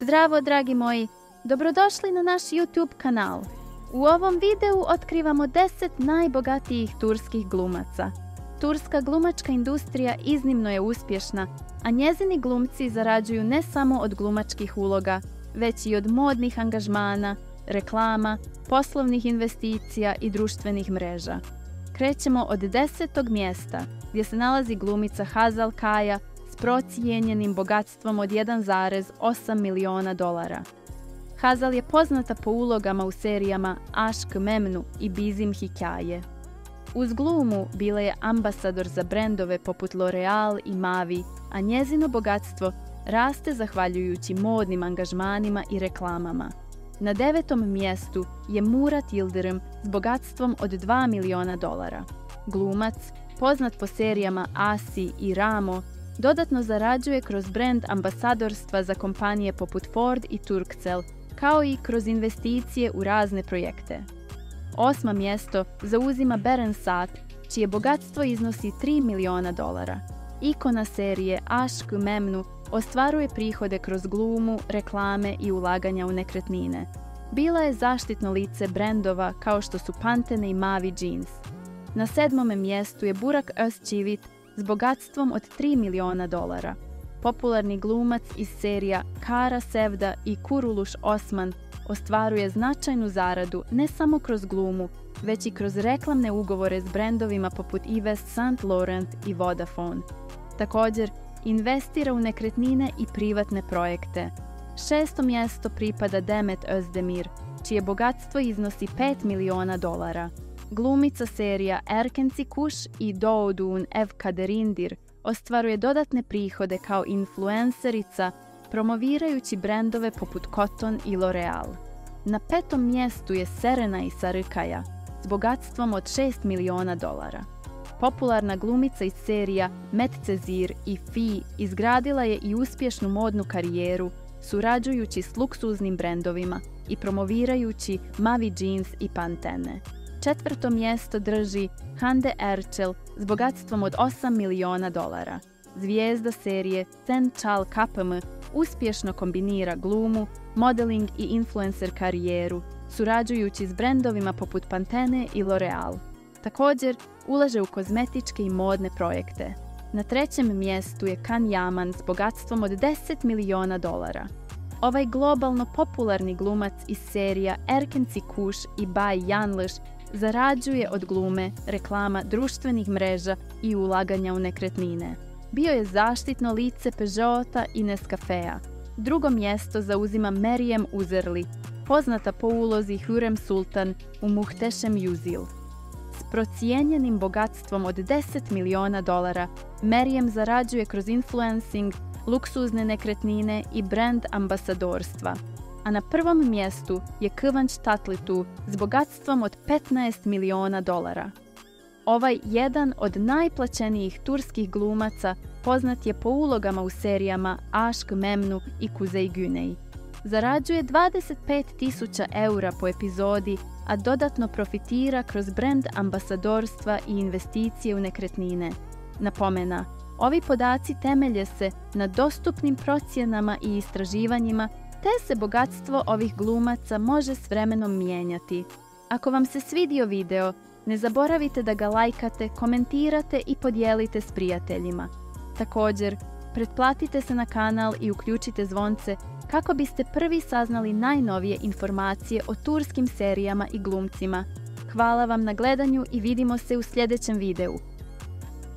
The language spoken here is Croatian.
Zdravo, dragi moji! Dobrodošli na naš YouTube kanal. U ovom videu otkrivamo 10 najbogatijih turskih glumaca. Turska glumačka industrija iznimno je uspješna, a njezini glumci zarađuju ne samo od glumačkih uloga, već i od modnih angažmana, reklama, poslovnih investicija i društvenih mreža. Krećemo od 10. mjesta, gdje se nalazi glumica Hazal Kaya s procijenjenim bogatstvom od 1,8 miliona dolara. Hazal je poznata po ulogama u serijama Aşk Memnu i Bizim Hikaye. Uz glumu bila je ambasador za brendove poput L'Oreal i Mavi, a njezino bogatstvo raste zahvaljujući modnim angažmanima i reklamama. Na 9. mjestu je Murat Yıldırım s bogatstvom od 2 miliona dolara. Glumac, poznat po serijama Asi i Ramo, dodatno zarađuje kroz brend ambasadorstva za kompanije poput Ford i Turkcell, kao i kroz investicije u razne projekte. 8. mjesto zauzima Beren Saat, čije bogatstvo iznosi 3 miliona dolara. Ikona serije Aşk Memnu ostvaruje prihode kroz glumu, reklame i ulaganja u nekretnine. Bila je zaštitno lice brendova kao što su Pantene i Mavi Jeans. Na 7. mjestu je Burak Özçivit s bogatstvom od 3 miliona dolara. Popularni glumac iz serija Kara Sevda i Kuruluş Osman ostvaruje značajnu zaradu ne samo kroz glumu, već i kroz reklamne ugovore s brendovima poput Yves Saint Laurent i Vodafone. Također, investira u nekretnine i privatne projekte. 6. mjesto pripada Demet Özdemir, čije bogatstvo iznosi 5 miliona dolara. Glumica serija Erkenci Kuş i Doğduğun Ev Kaderindir ostvaruje dodatne prihode kao influencerica, promovirajući brendove poput Cotton i L'Oreal. Na 5. mjestu je Serenay Sarıkaya s bogatstvom od 6 miliona dolara. Popularna glumica iz serija Medcezir i Fi izgradila je i uspješnu modnu karijeru, surađujući s luksuznim brendovima i promovirajući Mavi Jeans i Pantene. 4. mjesto drži Hande Erçel s bogatstvom od 8 miliona dolara. Zvijezda serije Sen Çal Kapımı uspješno kombinira glumu, modeling i influencer karijeru, surađujući s brendovima poput Pantene i L'Oreal. Također, ulaže u kozmetičke i modne projekte. Na 3. mjestu je Can Yaman s bogatstvom od 10 miliona dolara. Ovaj globalno popularni glumac iz serija Erkenci Kuş i Bay Yanlış zarađuje od glume, reklama, društvenih mreža i ulaganja u nekretnine. Bio je zaštitno lice Peugeota i Nescafea. 2. mjesto zauzima Meryem Uzerli, poznata po ulozi Hürrem Sultan u Muhteşem Yüzyıl. S procijenjenim bogatstvom od 10 miliona dolara, Meryem zarađuje kroz influencing, luksuzne nekretnine i brand ambasadorstva. A na 1. mjestu je Kıvanç Tatlıtuğ s bogatstvom od 15 miliona dolara. Ovaj jedan od najplaćenijih turskih glumaca poznat je po ulogama u serijama Aşk Memnu i Kuzey Güney. Zarađuje 25.000 eura po epizodi, a dodatno profitira kroz brand ambasadorstva i investicije u nekretnine. Napomena, ovi podaci temelje se na dostupnim procjenama i istraživanjima, te se bogatstvo ovih glumaca može s vremenom mijenjati. Ako vam se svidio video, ne zaboravite da ga lajkate, komentirate i podijelite s prijateljima. Također, pretplatite se na kanal i uključite zvonce kako biste prvi saznali najnovije informacije o turskim serijama i glumcima. Hvala vam na gledanju i vidimo se u sljedećem videu.